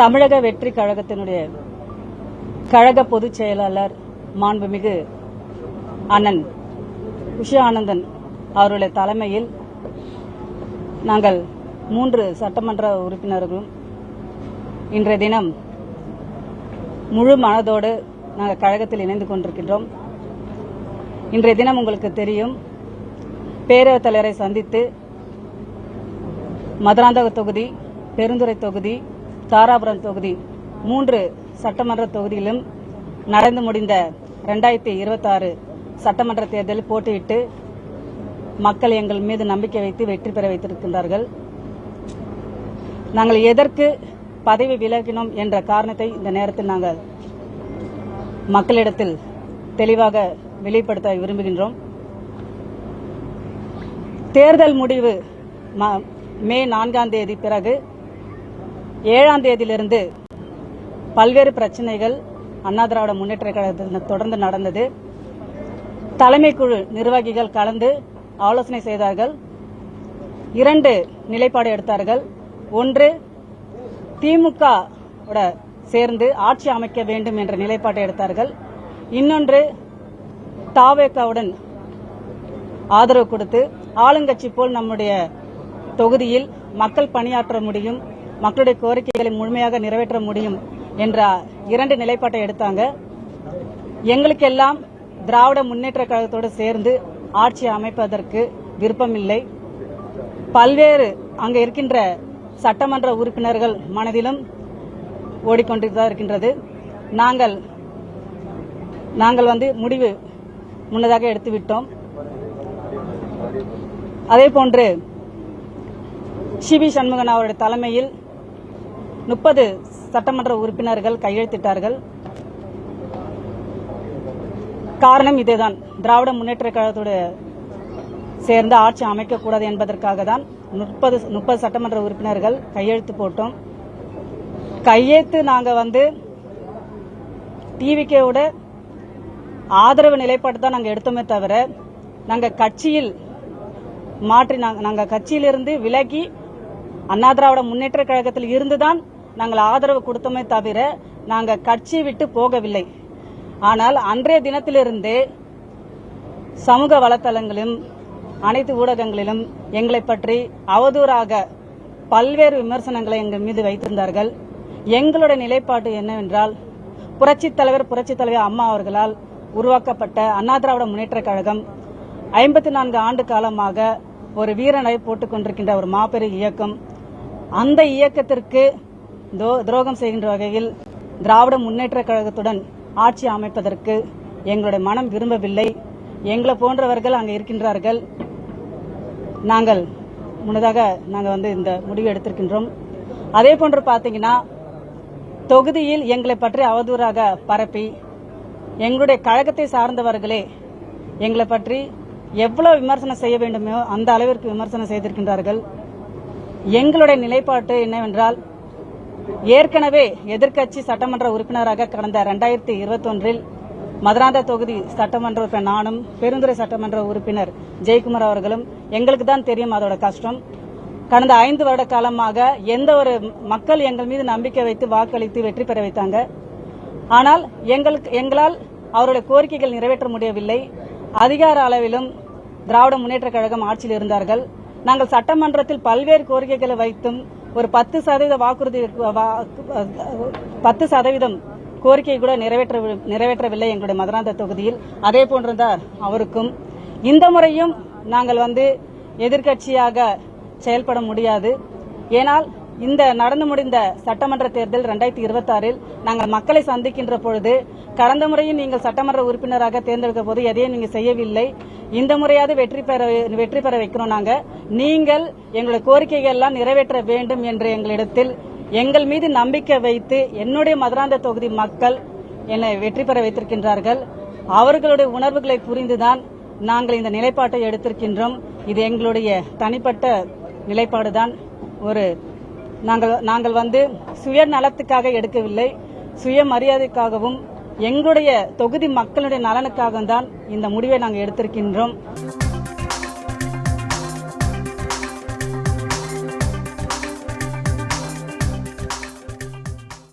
தமிழக வெற்றி கழகத்தினுடைய கழக பொதுச் செயலாளர் மாண்புமிகு அண்ணன் குஷி ஆனந்தன் அவருடைய தலைமையில் நாங்கள் 3 சட்டமன்ற உறுப்பினர்களும் இன்றைய தினம் முழு மனதோடு நாங்கள் கழகத்தில் இணைந்து கொண்டிருக்கின்றோம். இன்றைய தினம் உங்களுக்கு தெரியும், பேரவைத் தலைவரை சந்தித்து மதுராந்தகம் தொகுதி, பெருந்துறை தொகுதி, தாராபுரம் தொகுதி 3 சட்டமன்ற தொகுதியிலும் நடந்து முடிந்த 2026 சட்டமன்ற தேர்தலில் போட்டியிட்டு மக்கள் எங்கள் மீது நம்பிக்கை வைத்து வெற்றி பெற வைத்திருக்கின்றார்கள். நாங்கள் எதற்கு பதவி விலகினோம் என்ற காரணத்தை இந்த நேரத்தில் நாங்கள் மக்களிடத்தில் தெளிவாக வெளிப்படுத்த விரும்புகின்றோம். தேர்தல் முடிவு மே 4ஆம் தேதி பிறகு 7ஆம் தேதியிலிருந்து பல்வேறு பிரச்சனைகள் அண்ணா திராவிட முன்னேற்ற கழகத்தில் தொடர்ந்து நடந்தது. தலைமை குழு நிர்வாகிகள் கலந்து ஆலோசனை செய்தார்கள். 2 நிலைப்பாடு எடுத்தார்கள். ஒன்று, திமுக சேர்ந்து ஆட்சி அமைக்க வேண்டும் என்ற நிலைப்பாட்டை எடுத்தார்கள். இன்னொன்று, தாவேகாவுடன் ஆதரவு கொடுத்து ஆளுங்கட்சி போல் நம்முடைய தொகுதியில் மக்கள் பணியாற்ற முடியும், மக்களுடைய கோரிக்கைகளை முழுமையாக நிறைவேற்ற முடியும் என்ற 2 நிலைப்பாட்டை எடுத்தாங்க. எங்களுக்கெல்லாம் திராவிட முன்னேற்ற கழகத்தோடு சேர்ந்து ஆட்சி அமைப்பதற்கு விருப்பமில்லை. பல்வேறு அங்க இருக்கின்ற சட்டமன்ற உறுப்பினர்கள் மனதிலும் ஓடிக்கொண்டுதான் இருக்கின்றது. நாங்கள் முடிவு முன்னதாக எடுத்துவிட்டோம். அதேபோன்று சிவி சண்முகன் அவருடைய தலைமையில் 30 சட்டமன்ற உறுப்பினர்கள் கையெழுத்திட்டார்கள். காரணம் இதேதான், திராவிட முன்னேற்ற கழகத்தோடு சேர்ந்து ஆட்சி அமைக்கக்கூடாது என்பதற்காக தான் 30 சட்டமன்ற உறுப்பினர்கள் கையெழுத்து போட்டோம். கையெழுத்து நாங்கள் டிவிகேவோட ஆதரவு நிலைப்பாடு தான் நாங்கள் எடுத்தோமே தவிர, நாங்கள் கட்சியில் மாற்றி நாங்கள் கட்சியிலிருந்து விலகி அண்ணா திராவிட முன்னேற்ற கழகத்தில் இருந்துதான் நாங்கள் ஆதரவு கொடுத்தோமே தவிர நாங்கள் கட்சியை விட்டு போகவில்லை. ஆனால் அன்றைய தினத்திலிருந்தே சமூக வலைதளங்களிலும் அனைத்து ஊடகங்களிலும் எங்களை பற்றி அவதூறாக பல்வேறு விமர்சனங்களை எங்கள் மீது வைத்திருந்தார்கள். எங்களுடைய நிலைப்பாடு என்னவென்றால், புரட்சித் தலைவர் அம்மா அவர்களால் உருவாக்கப்பட்ட அண்ணா திராவிட முன்னேற்ற கழகம் 54 ஆண்டு காலமாக ஒரு வீரனை போட்டுக் கொண்டிருக்கின்ற ஒரு மாபெரும் இயக்கம். அந்த இயக்கத்திற்கு துரோகம் செய்கின்ற வகையில் திராவிட முன்னேற்ற கழகத்துடன் ஆட்சி அமைப்பதற்கு எங்களுடைய மனம் விரும்பவில்லை. எங்களை போன்றவர்கள் அங்கே இருக்கின்றார்கள். நாங்கள் முன்னதாக இந்த முடிவு எடுத்திருக்கின்றோம். அதே போன்று பார்த்தீங்கன்னா, தொகுதியில் எங்களை பற்றி அவதூறாக பரப்பி எங்களுடைய கழகத்தை சார்ந்தவர்களே எங்களை பற்றி எவ்வளவு விமர்சனம் செய்ய வேண்டுமோ அந்த அளவிற்கு விமர்சனம் செய்திருக்கின்றார்கள். எங்களுடைய நிலைப்பாட்டு என்னவென்றால், ஏற்கனவே எதிர்க்கட்சி சட்டமன்ற உறுப்பினராக கடந்த 2021 மதுராந்தகம் தொகுதி சட்டமன்ற உறுப்பினர் நானும், பெருந்துறை சட்டமன்ற உறுப்பினர் ஜெயக்குமார் அவர்களும், எங்களுக்கு தான் தெரியும் அதோட கஷ்டம். கடந்த 5 வருட காலமாக எந்த ஒரு மக்கள் எங்கள் மீது நம்பிக்கை வைத்து வாக்களித்து வெற்றி பெற வைத்தாங்க. ஆனால் எங்களால் அவருடைய கோரிக்கைகள் நிறைவேற்ற முடியவில்லை. அதிகார அளவிலும் திராவிட முன்னேற்ற கழகம் ஆட்சியில் இருந்தார்கள். நாங்கள் சட்டமன்றத்தில் பல்வேறு கோரிக்கைகளை வைத்தும் ஒரு 10% வாக்குறுதி 10% கோரிக்கை கூட நிறைவேற்றவில்லை எங்களுடைய மதுராந்தக தொகுதியில். அதே போன்றுதான் அவருக்கும். இந்த முறையும் நாங்கள் எதிர்க்கட்சியாக செயல்பட முடியாது. ஏனால் இந்த நடந்து முடிந்த சட்டமன்ற தேர்தல் 2026 நாங்கள் மக்களை சந்திக்கின்ற பொழுது, கடந்த முறையும் நீங்கள் சட்டமன்ற உறுப்பினராக தேர்ந்தெடுக்க போது எதையும் நீங்கள் செய்யவில்லை. இந்த முறையாவது வெற்றி பெற வைக்கிறோம். நீங்கள் எங்களுடைய கோரிக்கைகள் எல்லாம் நிறைவேற்ற வேண்டும் என்று எங்களிடத்தில் எங்கள் மீது நம்பிக்கை வைத்து என்னுடைய மதுராந்தக தொகுதி மக்கள் என்னை வெற்றி பெற வைத்திருக்கின்றார்கள். அவர்களுடைய உணர்வுகளை புரிந்துதான் நாங்கள் இந்த நிலைப்பாட்டை எடுத்திருக்கின்றோம். இது எங்களுடைய தனிப்பட்ட நிலைப்பாடுதான். நாங்கள் சுயநலத்துக்காக எடுக்கவில்லை, சுயமரியாதைக்காகவும் எங்களுடைய தொகுதி மக்களுடைய நலனுக்காக தான் இந்த முடிவை நாங்கள் எடுத்திருக்கின்றோம்.